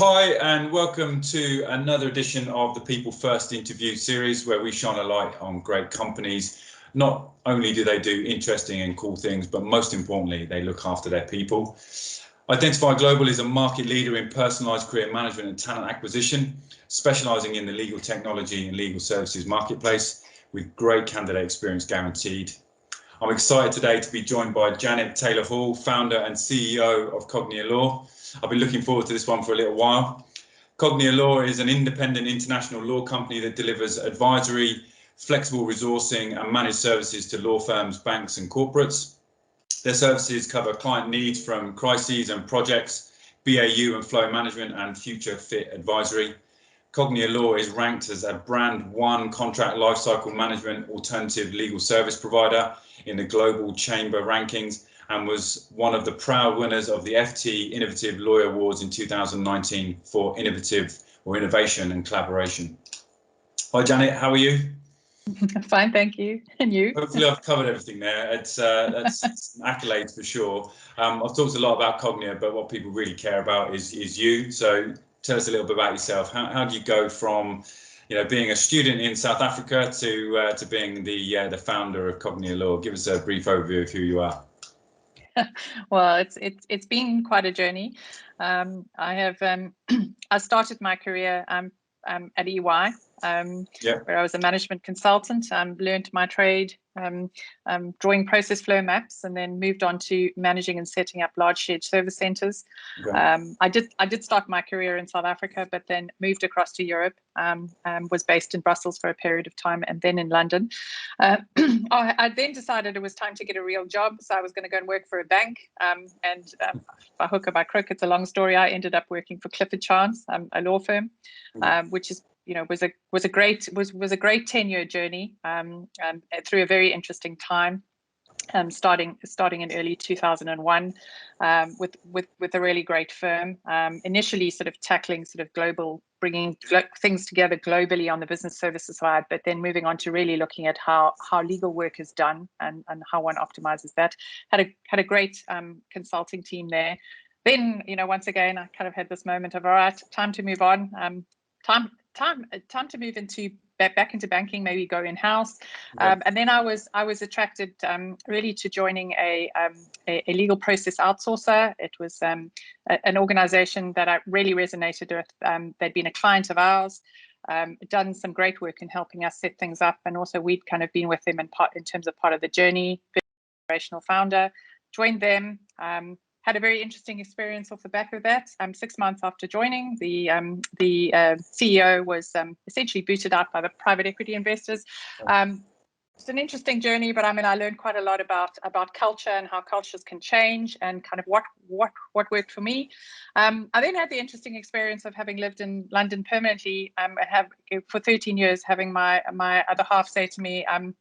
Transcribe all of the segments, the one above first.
Hi and welcome to another edition of the People First interview series where we shine a light on great companies. Not only do they do interesting and cool things, but most importantly, they look after their people. Identify Global is a market leader in personalised career management and talent acquisition, specialising in the legal technology and legal services marketplace with great candidate experience guaranteed. I'm excited today to be joined by Janet Taylor-Hall, founder and CEO of Cognia Law. I've been looking forward to this one for a little while. Cognia Law is an independent international law company that delivers advisory, flexible resourcing and managed services to law firms, banks and corporates. Their services cover client needs from crises and projects, BAU and flow management and future fit advisory. Cognia Law is ranked as a brand one contract lifecycle management alternative legal service provider in the Global Chamber rankings and was one of the proud winners of the FT Innovative Lawyer Awards in 2019 for innovation and collaboration. Hi Janet, how are you? Fine, thank you. And you? Hopefully I've covered everything there. That's accolades for sure. I've talked a lot about Cognia, but what people really care about is you. So tell us a little bit about yourself. How do you go from, being a student in South Africa to being the founder of Cognia Law? Give us a brief overview of who you are. Well, it's been quite a journey. I started my career at EY, where I was a management consultant. Learned my trade, drawing process flow maps, and then moved on to managing and setting up large shared service centres. Okay. I did start my career in South Africa, but then moved across to Europe. Was based in Brussels for a period of time, and then in London. I then decided it was time to get a real job, so I was going to go and work for a bank. By hook or by crook, it's a long story. I ended up working for Clifford Chance, a law firm, which is was a great 10-year journey through a very interesting time. Starting in early 2001 with a really great firm. Initially sort of tackling sort of global, bringing things together globally on the business services side, but then moving on to really looking at how legal work is done and how one optimizes that. Had a great consulting team there. Then, once again, I kind of had this moment of, all right, time to move on. Time to move back into banking, maybe go in-house. And then I was attracted really to joining a legal process outsourcer. It was an organization that I really resonated with. They'd been a client of ours, done some great work in helping us set things up, and also we'd kind of been with them in terms of part of the journey. Operational founder, joined them. Had a very interesting experience off the back of that. 6 months after joining, the CEO was essentially booted out by the private equity investors. It's an interesting journey, but I learned quite a lot about culture and how cultures can change and kind of what worked for me. I then had the interesting experience of having lived in London permanently. For 13 years, having my other half say to me, I'm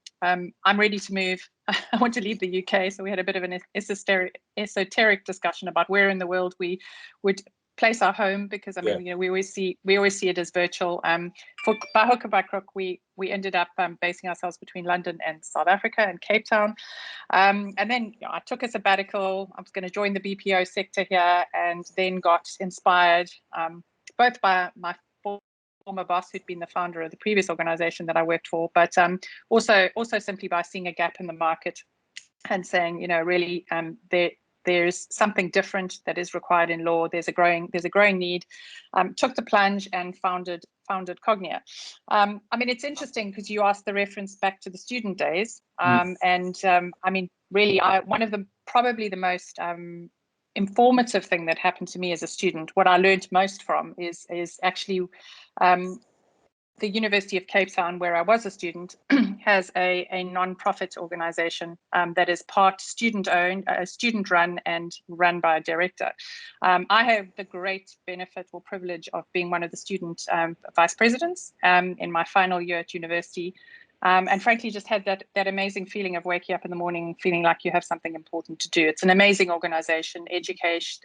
ready to move. I want to leave the UK. So we had a bit of an esoteric discussion about where in the world we would place our home, because we always see it as virtual. By hook or by crook, we ended up basing ourselves between London and South Africa and Cape Town. And then I took a sabbatical. I was going to join the BPO sector here, and then got inspired both by my former boss, who'd been the founder of the previous organization that I worked for, but also simply by seeing a gap in the market and saying, really there's something different that is required in law. There's a growing need. Took the plunge and founded Cognia. It's interesting because you asked the reference back to the student days, really, one of the probably the most informative thing that happened to me as a student, what I learned most from is actually the University of Cape Town, where I was a student, has a non-profit organization that is part student-owned, student-run, and run by a director. I have the great benefit or privilege of being one of the student vice presidents in my final year at university. And frankly, just had that amazing feeling of waking up in the morning, feeling like you have something important to do. It's an amazing organization, educates.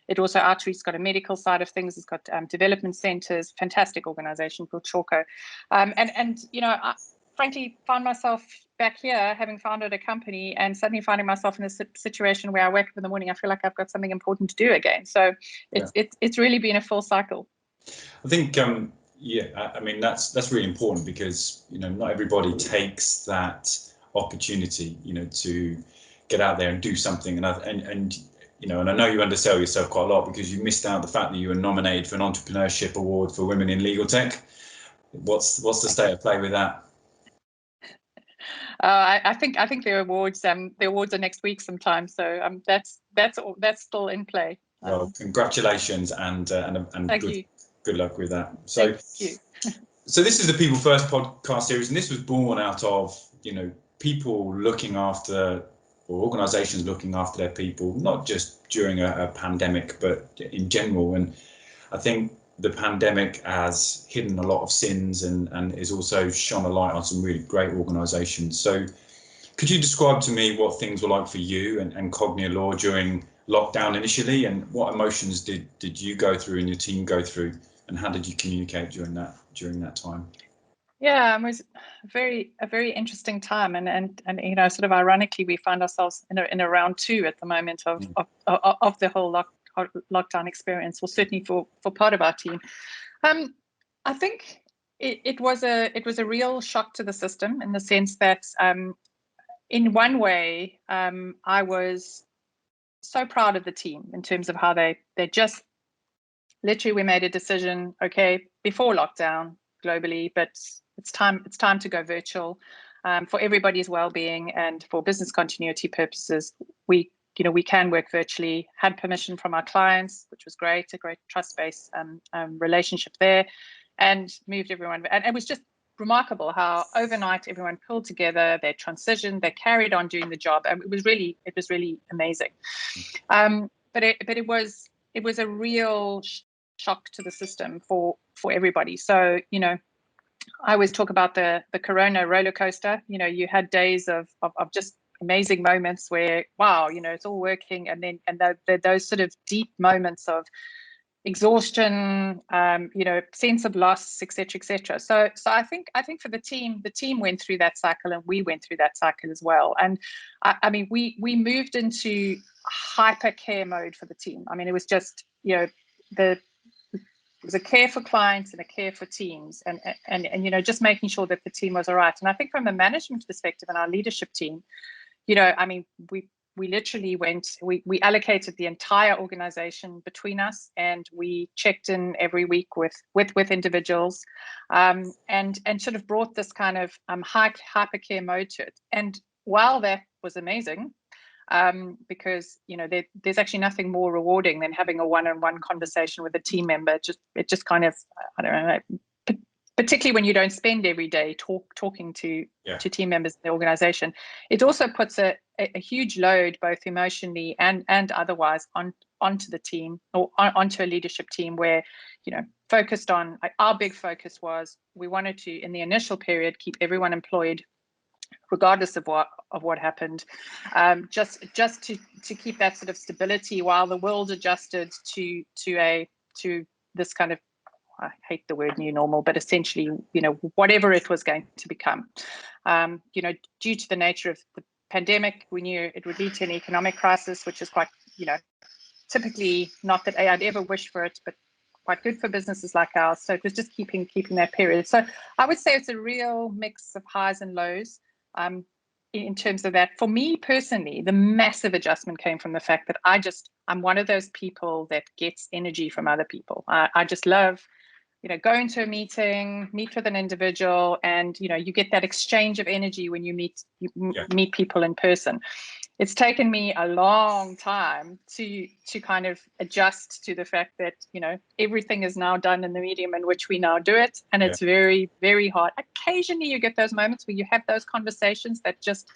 It also outreach. It's got a medical side of things. It's got development centers. Fantastic organization called Chalco. frankly found myself back here, having founded a company, and suddenly finding myself in a situation where I wake up in the morning, I feel like I've got something important to do again. So it's really been a full cycle. I think yeah, I mean that's really important, because not everybody takes that opportunity to get out there and do something, and I know you undersell yourself quite a lot, because you missed out the fact that you were nominated for an entrepreneurship award for women in legal tech. What's the state of play with that? I think the awards are next week sometime, so that's still in play. Well, congratulations, and good luck with that. So thank you. So this is the People First podcast series, and this was born out of people looking after, or organisations looking after their people, not just during a pandemic, but in general. And I think the pandemic has hidden a lot of sins and has also shone a light on some really great organisations. So could you describe to me what things were like for you and Cognia Law during lockdown initially, and what emotions did you go through and your team go through, and how did you communicate during that time? Yeah, it was a very interesting time, and sort of ironically, we find ourselves in a round 2 at the moment of the whole lockdown experience. Well, certainly for part of our team. I think it was a real shock to the system, in the sense that in one way I was so proud of the team in terms of how they just literally, we made a decision, okay, before lockdown globally, but it's time to go virtual for everybody's well-being and for business continuity purposes. We can work virtually. Had permission from our clients, which was great, a great trust-based relationship there, and moved everyone. And it was just remarkable how overnight everyone pulled together. They transitioned, they carried on doing the job, and it was really amazing. But it was a real shock to the system for everybody. So I always talk about the Corona roller coaster. You had days of just amazing moments where, wow, it's all working, and then those sort of deep moments of exhaustion, sense of loss, etc. So I think for the team went through that cycle, and we went through that cycle as well. And I mean, we moved into hyper care mode for the team. I mean, it was just it was a care for clients and a care for teams, and just making sure that the team was all right. And I think from a management perspective and our leadership team, I mean, we literally we allocated the entire organization between us, and we checked in every week with individuals, and sort of brought this kind of hypercare mode to it. And while that was amazing, because there's actually nothing more rewarding than having a one-on-one conversation with a team member. It just kind of, I don't know, particularly when you don't spend every day talking to team members in the organization. It also puts a huge load, both emotionally and otherwise, onto the team, or onto a leadership team, where focused on, our big focus was, we wanted to, in the initial period, keep everyone employed regardless of what happened, just to keep that sort of stability while the world adjusted to this kind of, I hate the word new normal, but essentially, whatever it was going to become. Due to the nature of the pandemic, we knew it would lead to an economic crisis, which is quite, typically, not that I'd ever wish for it, but quite good for businesses like ours. So it was just keeping that period. So I would say it's a real mix of highs and lows. In terms of that, for me personally, the massive adjustment came from the fact that I'm one of those people that gets energy from other people. I just love, going to a meeting, meet with an individual, and you get that exchange of energy when you meet people in person. It's taken me a long time to kind of adjust to the fact that everything is now done in the medium in which we now do it, and it's very, very hard. Occasionally you get those moments where you have those conversations that just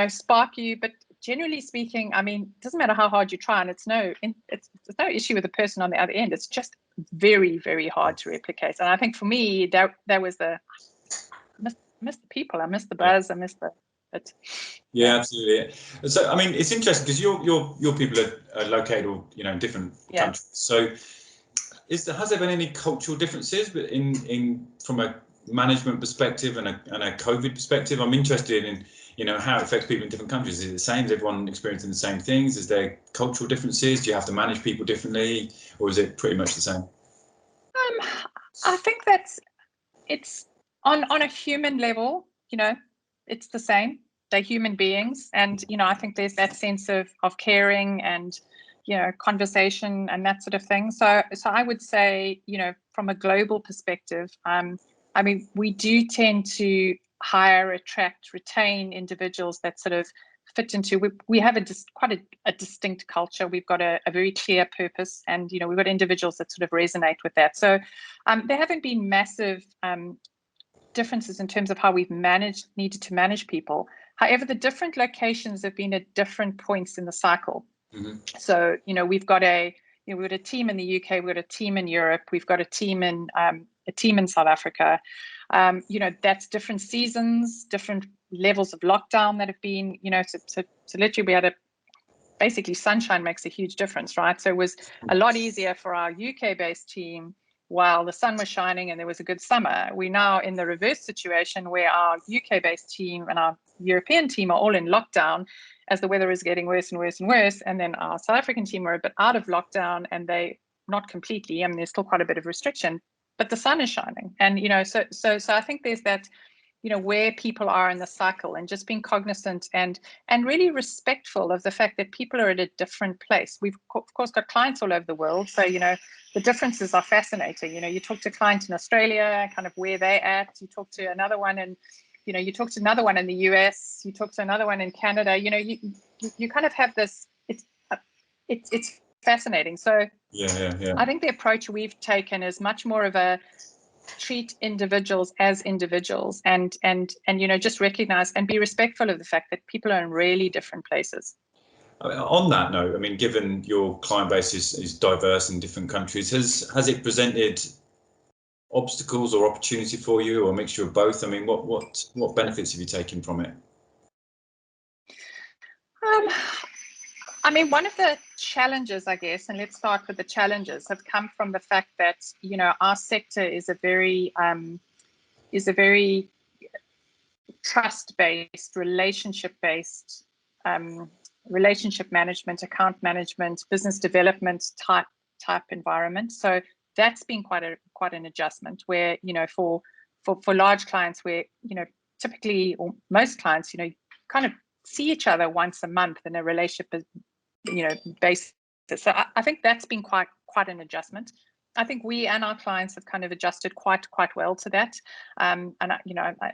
spark you, but generally speaking, I mean, it doesn't matter how hard you try, and it's no issue with the person on the other end. It's just very, very hard to replicate. And I think for me, that was I miss the people, I miss the buzz, I miss the. Yeah, absolutely. So I mean, it's interesting because your people are located all in different countries. So has there been any cultural differences in from a management perspective and a COVID perspective? I'm interested in, how it affects people in different countries. Is it the same? Is everyone experiencing the same things? Is there cultural differences? Do you have to manage people differently, or is it pretty much the same? I think it's on a human level, it's the same. They're human beings, and I think there's that sense of caring and conversation and that sort of thing. So I would say, from a global perspective, I mean, we do tend to hire, attract, retain individuals that sort of fit into. We have quite a distinct culture. We've got a very clear purpose, and we've got individuals that sort of resonate with that. So there haven't been massive differences in terms of how we've needed to manage people. However, the different locations have been at different points in the cycle. Mm-hmm. So we've got a team in the UK, we've got a team in Europe, we've got a team in South Africa. That's different seasons, different levels of lockdown that have been. So literally we had basically sunshine makes a huge difference, right? So it was a lot easier for our UK-based team while the sun was shining and there was a good summer. We're now in the reverse situation where our UK-based team and our European team are all in lockdown as the weather is getting worse and worse and worse. And then our South African team are a bit out of lockdown, and they not completely. I mean, there's still quite a bit of restriction, but the sun is shining. And, so I think there's that, where people are in the cycle, and just being cognizant and really respectful of the fact that people are at a different place. We've of course got clients all over the world. So, the differences are fascinating. You talk to a client in Australia, kind of where they're at. You talk to another one in, you talk to another one in the US. You talk to another one in Canada. You kind of have this. It's fascinating. So yeah. I think the approach we've taken is much more of a treat individuals as individuals, and just recognize and be respectful of the fact that people are in really different places. On that note, I mean, given your client base is diverse in different countries, has it presented obstacles or opportunity for you, or a mixture of both? I mean, what benefits have you taken from it? I mean, one of the challenges, I guess, and let's start with the challenges, have come from the fact that our sector is a very trust-based, relationship-based, relationship management, account management, business development type environment. So that's been quite an adjustment. Where for large clients, where typically, or most clients, kind of see each other once a month in a relationship basis. So I think that's been quite an adjustment. I think we and our clients have kind of adjusted quite well to that. And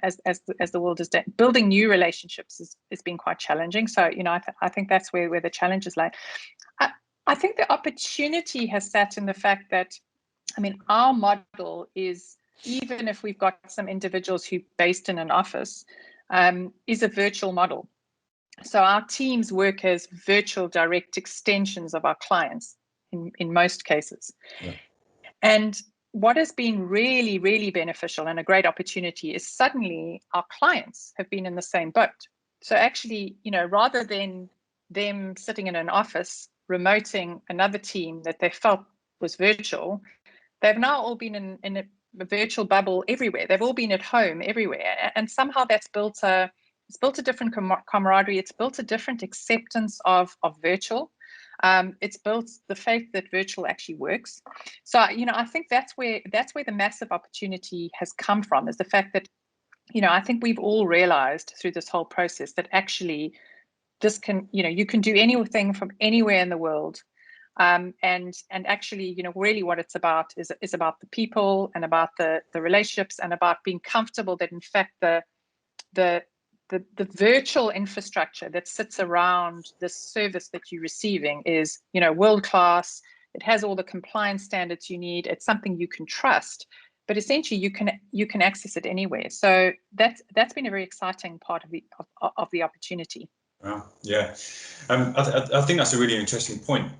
as the world is building new relationships has been quite challenging. So I think that's where the challenges lie. I think the opportunity has sat in the fact that, I mean, our model is, even if we've got some individuals who based in an office, is a virtual model. So our teams work as virtual direct extensions of our clients in most cases. Yeah. And what has been really, really beneficial and a great opportunity is suddenly our clients have been in the same boat. So actually, rather than them sitting in an office remoting another team that they felt was virtual, they've now all been in a virtual bubble everywhere. They've all been at home everywhere. And somehow that's built a different camaraderie. It's built a different acceptance of virtual. It's built the faith that virtual actually works. So, I think that's where the massive opportunity has come from, is the fact that, I think we've all realized through this whole process that actually this can, you can do anything from anywhere in the world. And actually, really what it's about is about the people and about the relationships and about being comfortable that in fact the virtual infrastructure that sits around the service that you're receiving is, world class. It has all the compliance standards you need. It's something you can trust, but essentially you can access it anywhere. So that's been a very exciting part of the opportunity. Yeah, I think that's a really interesting point.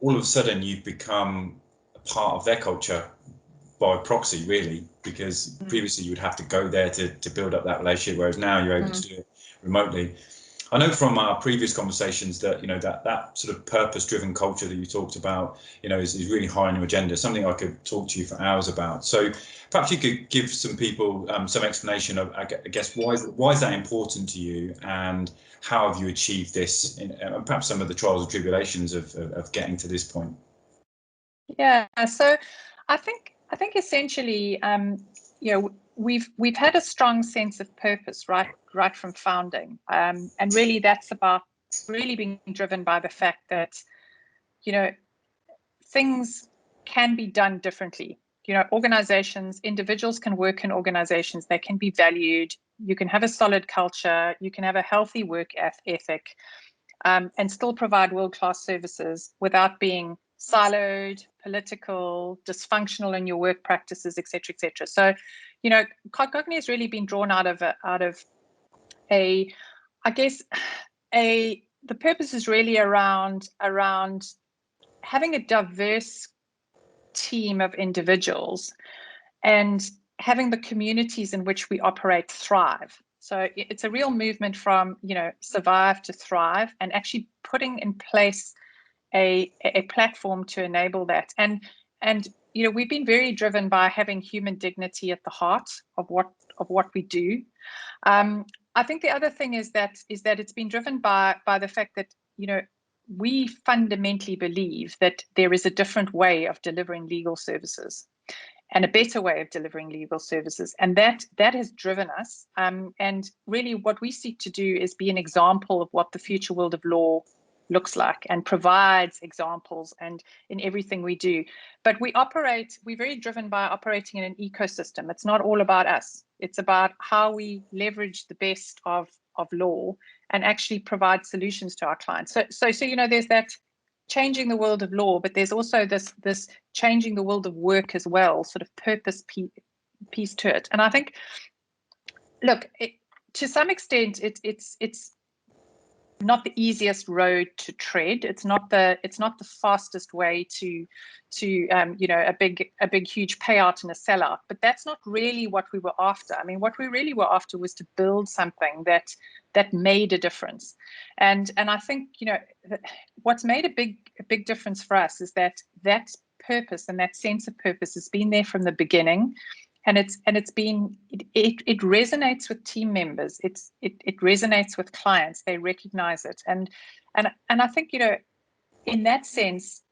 All of a sudden you've become a part of their culture by proxy, really, because previously you would have to go there to build up that relationship, whereas now you're able to do it remotely. I know from our previous conversations that, that sort of purpose-driven culture that you talked about, is really high on your agenda, something I could talk to you for hours about. So perhaps you could give some people some explanation of, I guess, why is that important to you, and how have you achieved this, and perhaps some of the trials and tribulations of getting to this point? Yeah, so I think essentially, we've had a strong sense of purpose right from founding, and really that's about really being driven by the fact that things can be done differently. Organizations, individuals can work in organizations, they can be valued, you can have a solid culture, you can have a healthy work ethic, and still provide world-class services without being siloed, political, dysfunctional in your work practices, et cetera, et cetera. So, Cogni has really been drawn out of the purpose is really around having a diverse team of individuals and having the communities in which we operate thrive. So it's a real movement from, survive to thrive, and actually putting in place a platform to enable that. And we've been very driven by having human dignity at the heart of what we do. I think the other thing is that it's been driven by the fact that, we fundamentally believe that there is a different way of delivering legal services, and a better way of delivering legal services. And that has driven us. And really what we seek to do is be an example of what the future world of law looks like, and provides examples and in everything we do. But we're very driven by operating in an ecosystem. It's not all about us. It's about how we leverage the best of law and actually provide solutions to our clients. So there's that changing the world of law, but there's also this changing the world of work as well, sort of purpose piece to it. And I think, look, to some extent, it's not the easiest road to tread. It's not the fastest way to a big huge payout and a sellout. But that's not really what we were after. I mean, what we really were after was to build something that made a difference. And I think what's made a big difference for us is that purpose and that sense of purpose has been there from the beginning. And it resonates with team members. It resonates with clients. They recognize it. And I think, in that sense,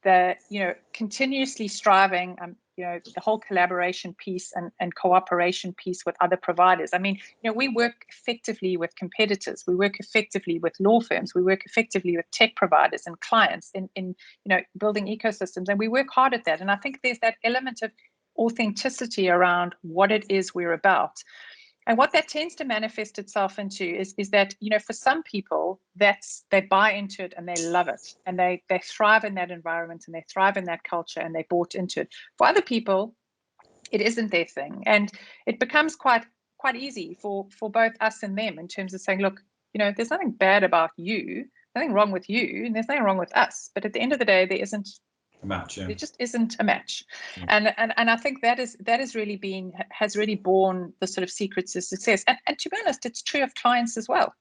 continuously striving, the whole collaboration piece and cooperation piece with other providers. I mean, we work effectively with competitors. We work effectively with law firms. We work effectively with tech providers and clients in building ecosystems. And we work hard at that. And I think there's that element of authenticity around what it is we're about. And what that tends to manifest itself into is that, for some people, they buy into it and they love it, and they thrive in that environment, and they thrive in that culture, and they bought into it. For other people, it isn't their thing, and it becomes quite easy for both us and them in terms of saying, look, there's nothing bad about you, nothing wrong with you, and there's nothing wrong with us. But at the end of the day, there isn't a match. Yeah. It just isn't a match. Yeah. And I think that has really borne the sort of secrets of success. And to be honest, it's true of clients as well.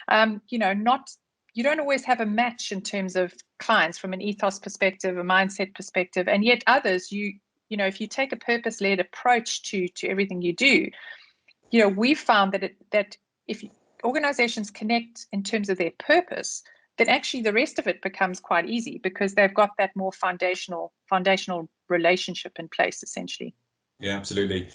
You don't always have a match in terms of clients from an ethos perspective, a mindset perspective, and yet others, if you take a purpose-led approach to everything you do, we've found that if organizations connect in terms of their purpose, then actually the rest of it becomes quite easy, because they've got that more foundational relationship in place, essentially. Yeah, absolutely.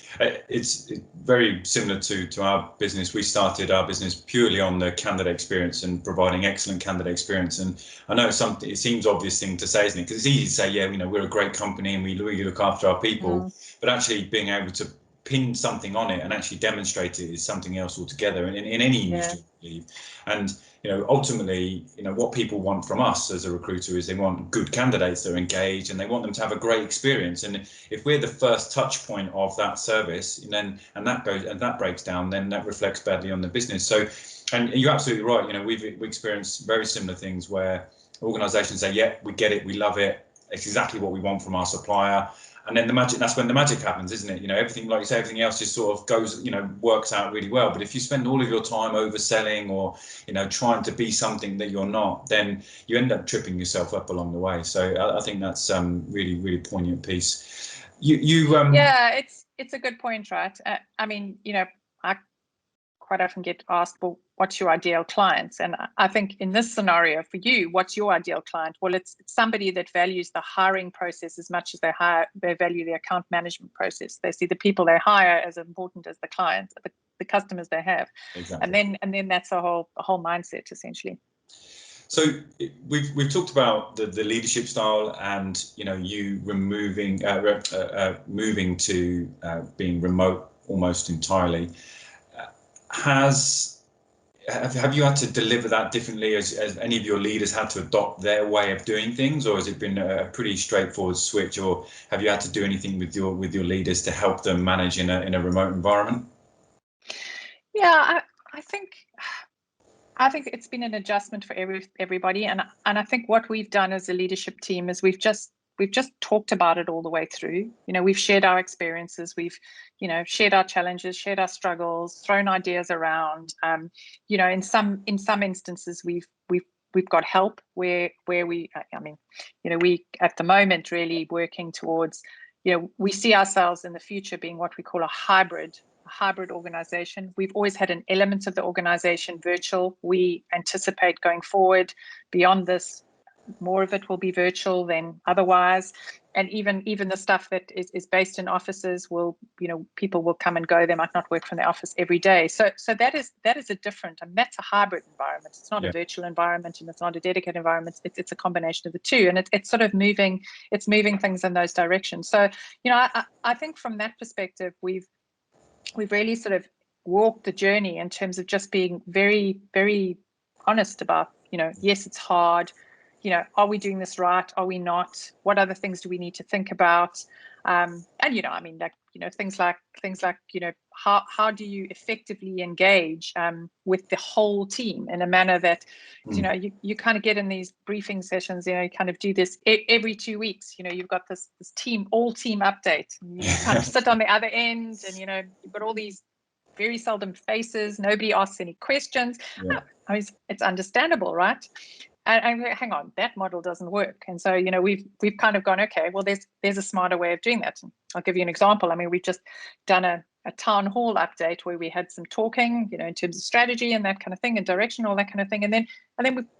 It's very similar to our business. We started our business purely on the candidate experience and providing excellent candidate experience. And I know it seems obvious thing to say, isn't it? Because it's easy to say, yeah, we're a great company and we really look after our people, but actually being able to pin something on it and actually demonstrate it is something else altogether in any industry, I believe. And ultimately, what people want from us as a recruiter is they want good candidates that are engaged, and they want them to have a great experience. And if we're the first touch point of that service, and that breaks down, then that reflects badly on the business. So, and you're absolutely right. We experienced very similar things where organisations say, yeah, we get it, we love it, it's exactly what we want from our supplier. And then that's when the magic happens, isn't it? Everything, like you say, everything else just sort of goes, works out really well. But if you spend all of your time overselling or, trying to be something that you're not, then you end up tripping yourself up along the way. So I think that's really, really poignant piece. Yeah, it's a good point, right? I mean, I quite often get asked, well, what's your ideal client? And I think in this scenario for you, what's your ideal client? Well, it's somebody that values the hiring process as much as they value the account management process. They see the people they hire as important as the clients, the customers they have. Exactly. And then that's a whole mindset essentially. So we've talked about the leadership style, and you moving to being remote almost entirely. Have you had to deliver that differently as any of your leaders had to adopt their way of doing things, or has it been a pretty straightforward switch, or have you had to do anything with your leaders to help them manage in a remote environment? Yeah, I think it's been an adjustment for everybody, and I think what we've done as a leadership team is we've just talked about it all the way through. We've shared our experiences, we've shared our challenges, shared our struggles, thrown ideas around. In some instances we've got help where we at the moment really working towards, we see ourselves in the future being what we call a hybrid organization. We've always had an element of the organization virtual. We anticipate going forward beyond this, more of it will be virtual than otherwise. And even the stuff that is based in offices will, people will come and go. They might not work from the office every day. So that is a different, and that's a hybrid environment. It's not a virtual environment, and it's not a dedicated environment. It's a combination of the two, and it's sort of moving things in those directions. So, I think from that perspective, we've really sort of walked the journey in terms of just being very, very honest about, yes, it's hard. Are we doing this right? Are we not? What other things do we need to think about? And things like how do you effectively engage with the whole team in a manner that you kind of get in these briefing sessions. You kind of do this every 2 weeks. You've got this all team update. And you kind of sit on the other end, and you've got all these very seldom faces. Nobody asks any questions. Yeah. I mean, it's understandable, right? And hang on, that model doesn't work. And so, we've kind of gone, okay, well, there's a smarter way of doing that. And I'll give you an example. I mean, we've just done a town hall update where we had some talking, in terms of strategy and that kind of thing, and direction, all that kind of thing. And then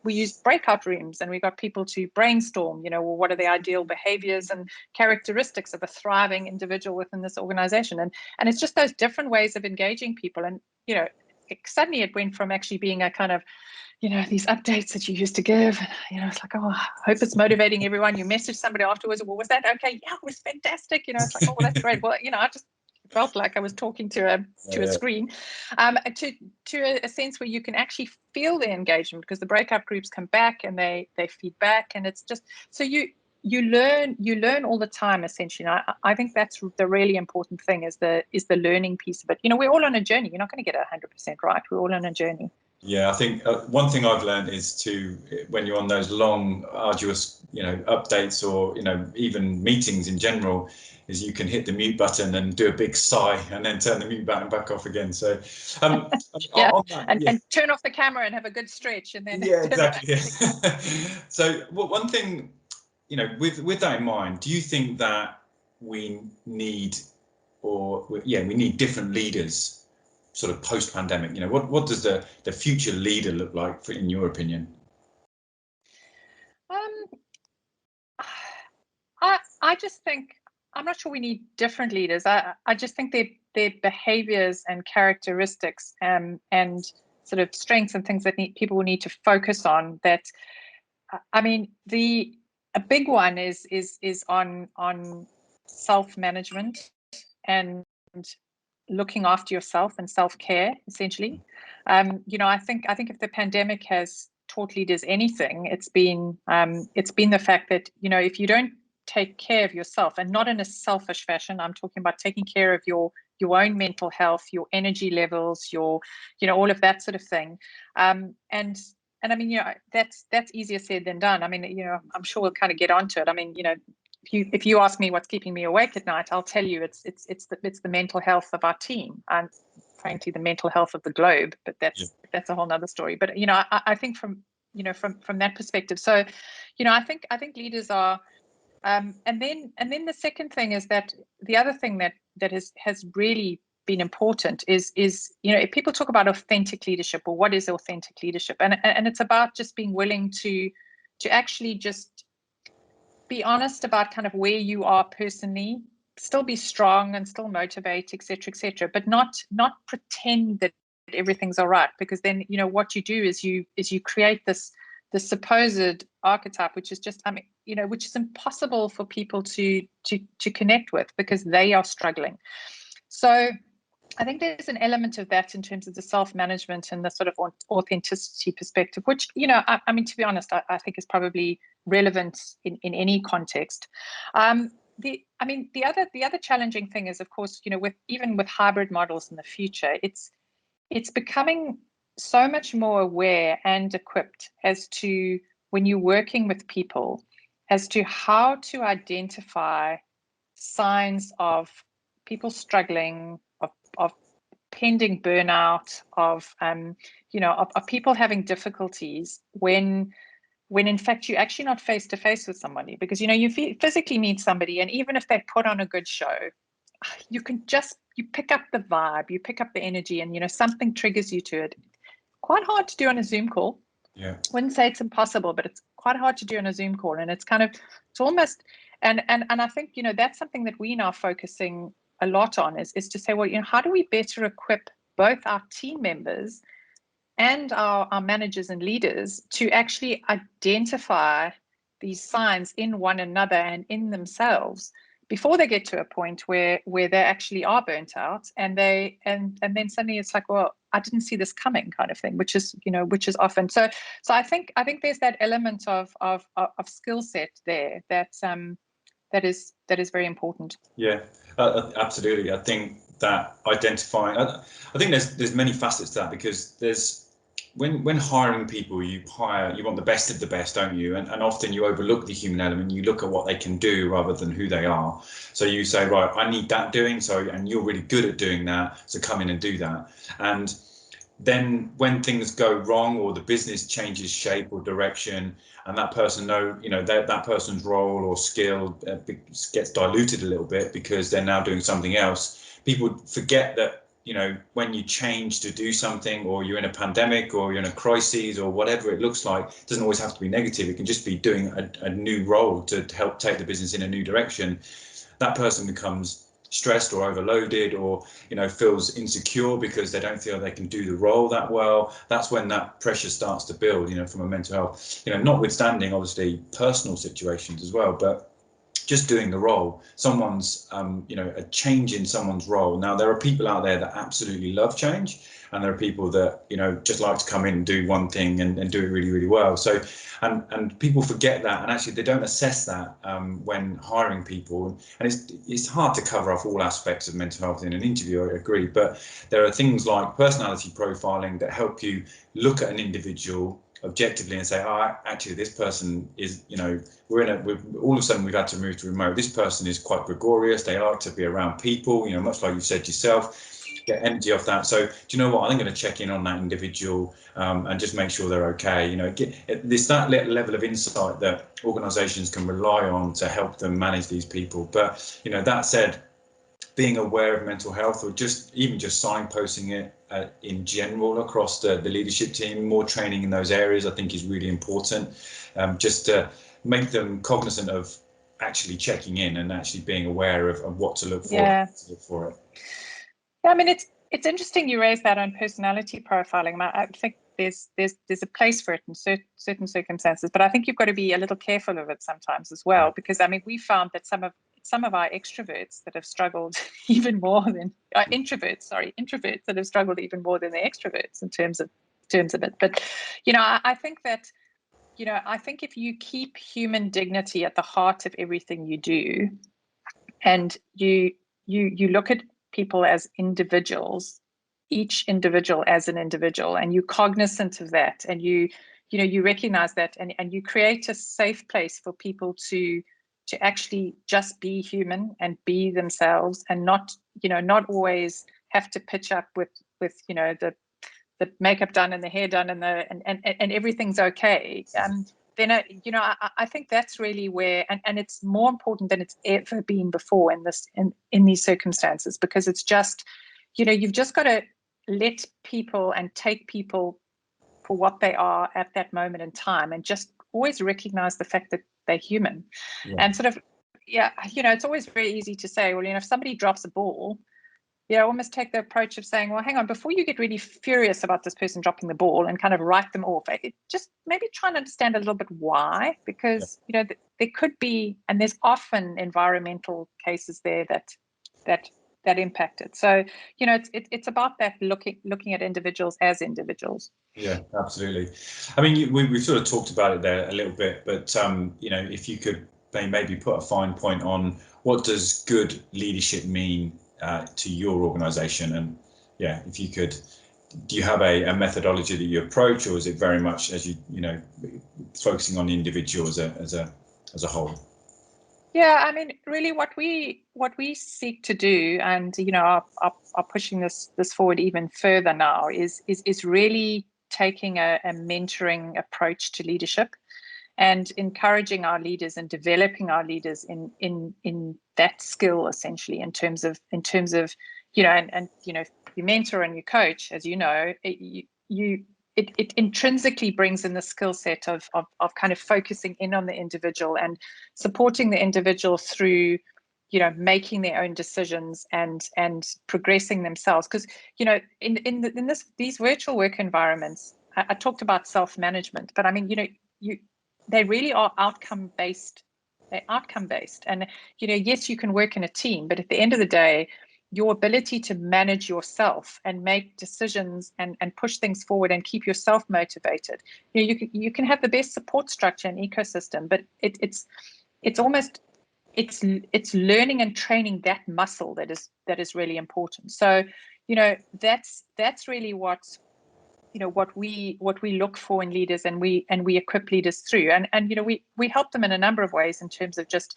we used breakout rooms, and we got people to brainstorm, well, what are the ideal behaviors and characteristics of a thriving individual within this organization? And it's just those different ways of engaging people. And, suddenly it went from actually being a kind of, these updates that you used to give, it's like, oh, I hope it's motivating everyone. You message somebody afterwards, well, was that okay? Yeah, it was fantastic. It's like, oh, well, that's great. Well, I just felt like I was talking to a screen, to a sense where you can actually feel the engagement, because the breakout groups come back and they feed back, and it's just, so you learn all the time, essentially. And I think that's the really important thing, is the learning piece of it. We're all on a journey. You're not going to get 100% right. We're all on a journey. Yeah, I think one thing I've learned is when you're on those long, arduous, updates, or, even meetings in general, is you can hit the mute button and do a big sigh and then turn the mute button back off again. So, yeah, and turn off the camera and have a good stretch, and then exactly. Yeah. So, one thing, with that in mind, do you think that we need different leaders sort of post-pandemic? What does the future leader look like, in your opinion? I just think, I'm not sure we need different leaders. I just think their behaviors and characteristics and sort of strengths and things that people will need to focus on. That, I mean, a big one is on self-management and looking after yourself and self-care, essentially. I think if the pandemic has taught leaders anything, it's been the fact that, if you don't take care of yourself, and not in a selfish fashion, I'm talking about taking care of your own mental health, your energy levels, your, all of that sort of thing. And I mean, that's easier said than done. I mean, I'm sure we'll kind of get onto it. I mean, if you ask me what's keeping me awake at night, I'll tell you it's the mental health of our team, and frankly the mental health of the globe. But that's a whole nother story. But I think from that perspective. So, I think leaders are, and then the second thing is that the other thing that has really been important is if people talk about authentic leadership, or what is authentic leadership, and it's about just being willing to actually just be honest about kind of where you are personally, still be strong and still motivate, etc., but not pretend that everything's all right, because then what you do is you create this supposed archetype, which is just which is impossible for people to connect with, because they are struggling. So I think there's an element of that in terms of the self-management and the sort of authenticity perspective, which, I mean, to be honest, I think is probably relevant in any context. The other challenging thing is, of course, even with hybrid models in the future, it's becoming so much more aware and equipped as to, when you're working with people, as to how to identify signs of people struggling, of pending burnout, of people having difficulties when in fact you're actually not face to face with somebody, because you physically meet somebody, and even if they put on a good show, you pick up the vibe, you pick up the energy, and something triggers you to it. Quite hard to do on a Zoom call. Yeah. Wouldn't say it's impossible, but it's quite hard to do on a Zoom call, and it's almost, and I think that's something that we now focusing a lot on, is to say, well, how do we better equip both our team members and our managers and leaders to actually identify these signs in one another and in themselves before they get to a point where they actually are burnt out, and then suddenly it's like, well, I didn't see this coming, kind of thing, which is often so. I think there's that element of skill set there that is very important. Yeah, absolutely. I think that identifying, I think there's many facets to that, because there's, when hiring people, you want the best of the best, don't you? And often you overlook the human element. You look at what they can do rather than who they are. So you say, right, I need that doing, and you're really good at doing that, so come in and do that. And then when things go wrong, or the business changes shape or direction, and that person that person's role or skill gets diluted a little bit because they're now doing something else, people forget that when you change to do something, or you're in a pandemic, or you're in a crisis, or whatever it looks like, it doesn't always have to be negative. It can just be doing a new role to help take the business in a new direction. That person becomes stressed or overloaded, or feels insecure because they don't feel they can do the role that well. That's when that pressure starts to build, from a mental health, notwithstanding obviously personal situations as well, but just doing the role, someone's a change in someone's role. Now, there are people out there that absolutely love change, and there are people that just like to come in and do one thing and do it really, really well. So and people forget that, and actually they don't assess that when hiring people. And it's hard to cover off all aspects of mental health in an interview, I agree, but there are things like personality profiling that help you look at an individual objectively and say, oh, actually this person is, we're all of a sudden we've had to move to remote. This person is quite gregarious. They like to be around people, much like you said yourself, get energy off that. So do you know what? I'm going to check in on that individual and just make sure they're okay. There's that level of insight that organizations can rely on to help them manage these people. But, that said, being aware of mental health, or just signposting it in general across the leadership team, more training in those areas, I think is really important, just to make them cognizant of actually checking in and actually being aware of what to look for. Yeah. To look for it. Yeah, I mean, it's interesting you raise that on personality profiling. I think there's a place for it in certain circumstances, but I think you've got to be a little careful of it sometimes as well, because I mean, we found that some of our extroverts that have struggled even more than introverts that have struggled even more than the extroverts in terms of it. But I think that I think if you keep human dignity at the heart of everything you do, and you look at people as individuals, each individual as an individual, and you're cognizant of that, and you recognize that, and you create a safe place for people to actually just be human and be themselves, and not always have to pitch up with the makeup done and the hair done and everything's okay. Then I think that's really where, and it's more important than it's ever been before in these circumstances, because it's just, you've just got to let people and take people for what they are at that moment in time, and just always recognize the fact that they're human. And sort of, it's always very easy to say, well, if somebody drops a ball, almost take the approach of saying, well, hang on, before you get really furious about this person dropping the ball and kind of write them off, just maybe try and understand a little bit why, because there could be, and there's often environmental cases there that impact it. So it's about that, looking at individuals as individuals. Yeah, absolutely. I mean, we've sort of talked about it there a little bit, but if you could maybe put a fine point on what does good leadership mean to your organization, and if you could, do you have a methodology that you approach, or is it very much as focusing on the individual as a whole? Yeah, I mean, really what we seek to do, and are pushing this forward even further now, is really taking a mentoring approach to leadership, and encouraging our leaders and developing our leaders in that skill, essentially, in terms of you mentor and you coach, as it intrinsically brings in the skill set of kind of focusing in on the individual and supporting the individual through making their own decisions and progressing themselves, because in these virtual work environments, I talked about self-management, but I mean they really are outcome based. They're outcome based, and yes, you can work in a team, but at the end of the day, your ability to manage yourself and make decisions and push things forward and keep yourself motivated, you can have the best support structure and ecosystem, but it's learning and training that muscle that is really important. So that's really what we look for in leaders, and we equip leaders through, and we help them in a number of ways in terms of just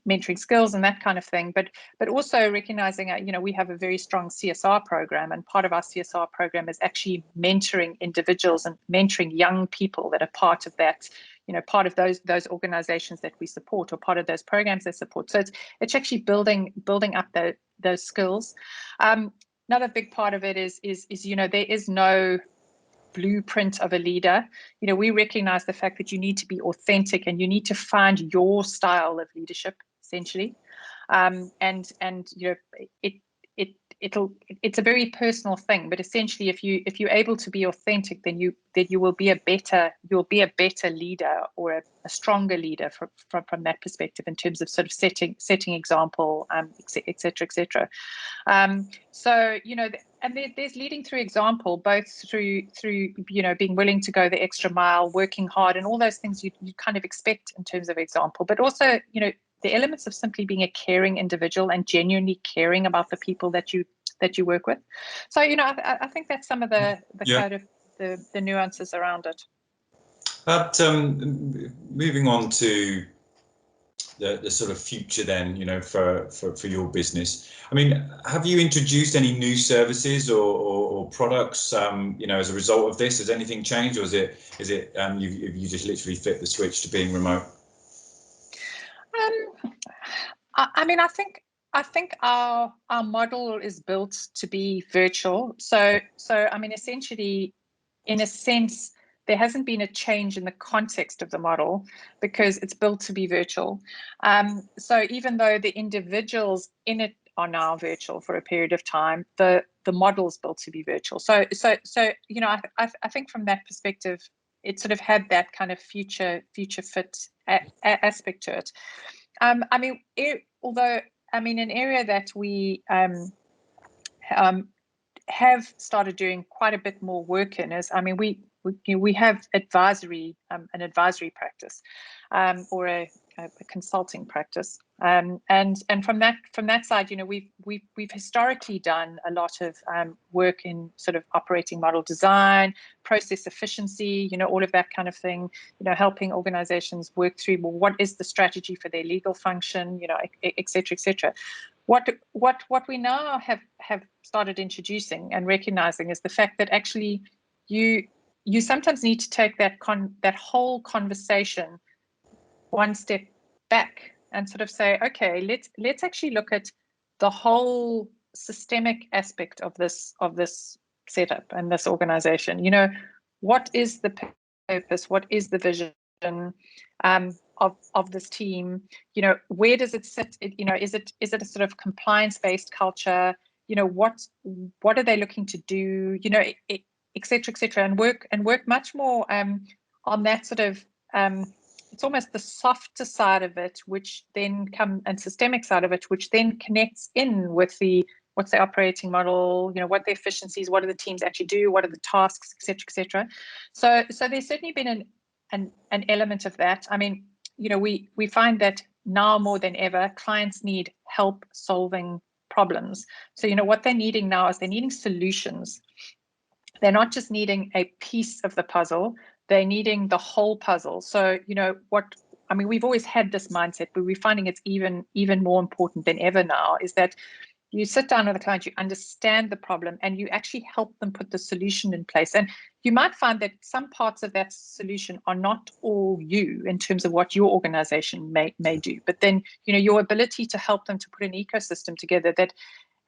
mentoring skills and that kind of thing, but also recognizing we have a very strong CSR program, and part of our CSR program is actually mentoring individuals and mentoring young people that are part of that, part of those organizations that we support, or part of those programs that support. So it's actually building up those skills. Another big part of it is there is no blueprint of a leader. We recognize the fact that you need to be authentic, and you need to find your style of leadership, essentially. It's a very personal thing, but essentially, if you're able to be authentic, then you will be a better leader, or a stronger leader from that perspective, in terms of sort of setting example, et cetera. So and there's leading through example, both through being willing to go the extra mile, working hard, and all those things you kind of expect in terms of example, but also the elements of simply being a caring individual and genuinely caring about the people that you work with. So I think that's some of the kind of the nuances around it. But moving on to the sort of future then, for your business, I mean, have you introduced any new services or products as a result of this? Has anything changed, or is it you just literally flip the switch to being remote? I mean, I think our model is built to be virtual. So I mean, essentially, in a sense, there hasn't been a change in the context of the model, because it's built to be virtual. So even though the individuals in it are now virtual for a period of time, the model is built to be virtual. So I think from that perspective, it sort of had that kind of future fit aspect to it. I mean, although I mean, an area that we have started doing quite a bit more work in is, I mean, we have advisory, an advisory practice, or a a consulting practice, and from that side, you know, we've historically done a lot of work in sort of operating model design, process efficiency, you know, all of that kind of thing. You know, helping organizations work through, well, what is the strategy for their legal function, you know, et cetera, et cetera. What we now have started introducing and recognizing is the fact that actually you sometimes need to take that whole conversation one step back and sort of say, okay, let's actually look at the whole systemic aspect of this setup and this organization. You know, what is the purpose? What is the vision of this team? You know, where does it sit? You know, is it a sort of compliance-based culture? You know, what are they looking to do? You know, et cetera, and work much more on that sort of it's almost the softer side of it, which then and systemic side of it, which then connects in with what's the operating model, you know, what the efficiencies, what do the teams actually do, what are the tasks, et cetera. So there's certainly been an element of that. I mean, you know, we find that now more than ever, clients need help solving problems. So, you know, what they're needing now is they're needing solutions. They're not just needing a piece of the puzzle, they're needing the whole puzzle. So, you know, we've always had this mindset, but we're finding it's even more important than ever now, is that you sit down with a client, you understand the problem, and you actually help them put the solution in place. And you might find that some parts of that solution are not all you in terms of what your organization may do. But then, you know, your ability to help them to put an ecosystem together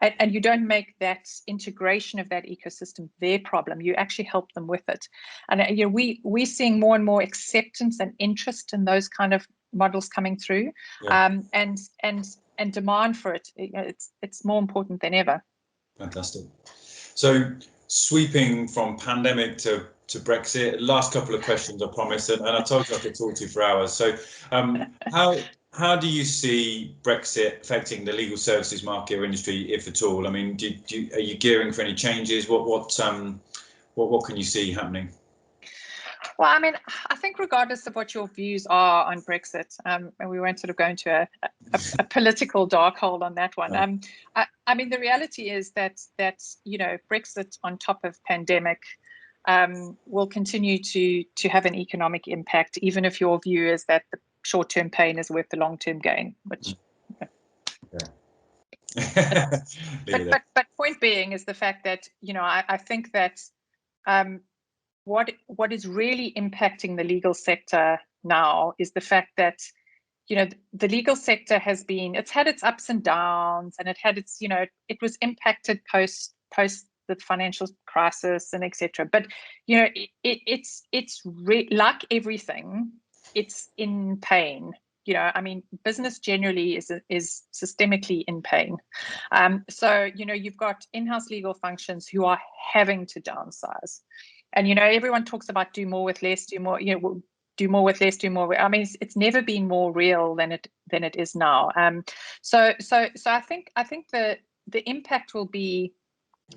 and you don't make that integration of that ecosystem their problem. You actually help them with it. And you know, we're seeing more and more acceptance and interest in those kind of models coming through, and demand for it. It's more important than ever. Fantastic. So sweeping from pandemic to Brexit, last couple of questions, I promise, and I told you I could talk to you for hours. So how do you see Brexit affecting the legal services market or industry, if at all? I mean, are you gearing for any changes? What can you see happening? Well, I mean, I think regardless of what your views are on Brexit, and we won't sort of go into a political dark hole on that one. I mean, the reality is that you know, Brexit on top of pandemic will continue to have an economic impact, even if your view is that the short-term pain is worth the long-term gain. Which, but point being is the fact that, you know, I think that what is really impacting the legal sector now is the fact that, you know, the legal sector it's had its ups and downs, and it had its, you know, it was impacted post the financial crisis and etc. But, you know, it's like everything, it's in pain. You know, I mean, business generally is systemically in pain. So, you know, you've got in-house legal functions who are having to downsize. And, you know, everyone talks about do more with less, do more, you know, do more with less, do more. I mean, it's never been more real than it is now. So I think the impact will be,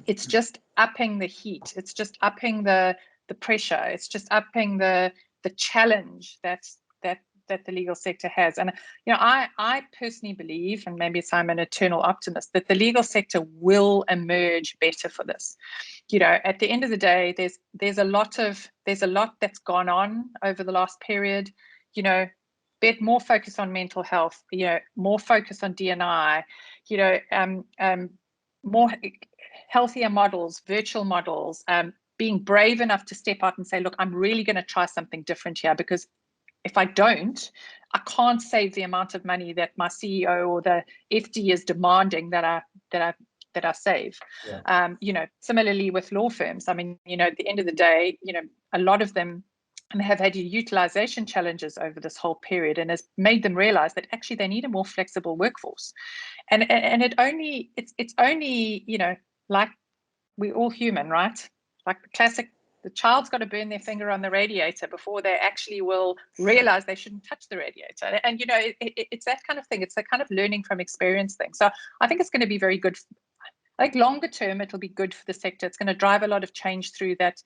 it's just upping the heat. It's just upping the pressure. It's just upping the challenge that the legal sector has. And, you know, I personally believe, and maybe I'm an eternal optimist, that the legal sector will emerge better for this. You know, at the end of the day, there's a lot that's gone on over the last period. You know, more focus on mental health. You know, more focus on D&I. You know, more healthier models, virtual models. Being brave enough to step out and say, look, I'm really going to try something different here, because if I don't, I can't save the amount of money that my CEO or the FD is demanding that I save. Yeah. You know, similarly with law firms. I mean, you know, at the end of the day, you know, a lot of them have had utilization challenges over this whole period, and has made them realize that actually they need a more flexible workforce. And it's only, you know, like, we're all human, right? Like the classic, the child's got to burn their finger on the radiator before they actually will realize they shouldn't touch the radiator. And, you know, it's that kind of thing. It's a kind of learning from experience thing. So I think it's going to be very good. Like longer term, it'll be good for the sector. It's going to drive a lot of change through that.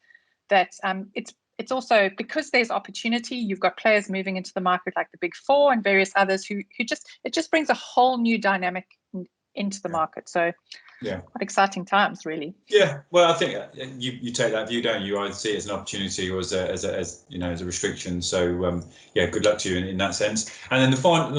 It's it's also because there's opportunity. You've got players moving into the market like the Big Four and various others who it just brings a whole new dynamic into the market. So yeah, quite exciting times, really. Yeah, well, I think you take that view, don't you? Either see it as an opportunity or as a restriction. So yeah, good luck to you in that sense. And then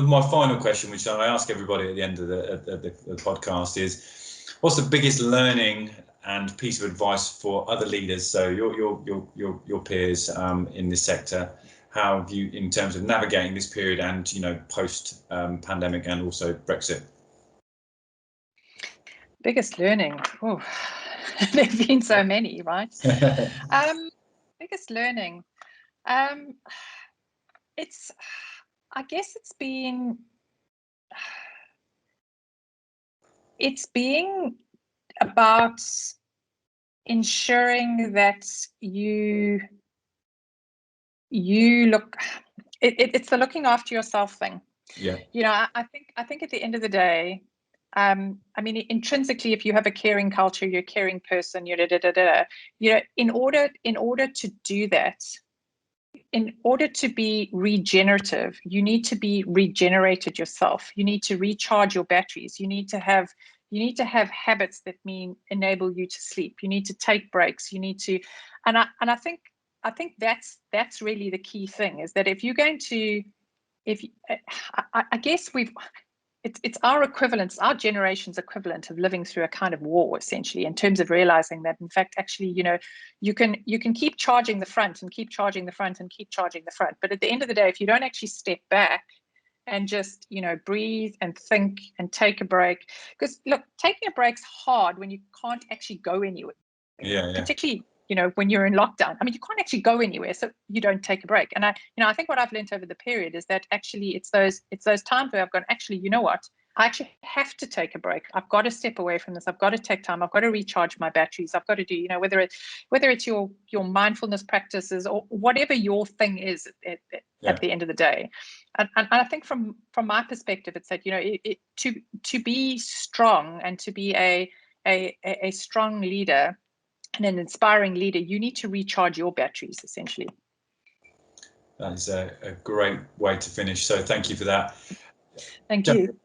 my final question, which I ask everybody at the end of the podcast, is what's the biggest learning and piece of advice for other leaders? So your peers in this sector. How have you, in terms of navigating this period and post pandemic and also Brexit? Biggest learning. Oh, there've been so many, right? Biggest learning. I guess it's being about ensuring that you look. It's the looking after yourself thing. Yeah. I think at the end of the day, I mean, intrinsically, if you have a caring culture, you're a caring person, in order to do that, in order to be regenerative, you need to be regenerated yourself. You need to recharge your batteries. You need to have habits that enable you to sleep. You need to take breaks. You need to, and I think that's really the key thing, is that if you're going to, I guess it's our equivalence, our generation's equivalent of living through a kind of war, essentially, in terms of realizing that, in fact, actually, you can keep charging the front and keep charging the front and keep charging the front. But at the end of the day, if you don't actually step back and just, breathe and think and take a break, because look, taking a break's hard when you can't actually go anywhere. Yeah. Particularly, when you're in lockdown. I mean, you can't actually go anywhere, so you don't take a break. And I think what I've learned over the period is that actually it's those times where I've gone, actually, you know what? I actually have to take a break. I've got to step away from this. I've got to take time. I've got to recharge my batteries. I've got to do, whether it's your mindfulness practices or whatever your thing is at the end of the day. And I think from my perspective, it's that, to be strong and to be a strong leader and an inspiring leader, you need to recharge your batteries, essentially. That is a great way to finish. So thank you for that. Thank you.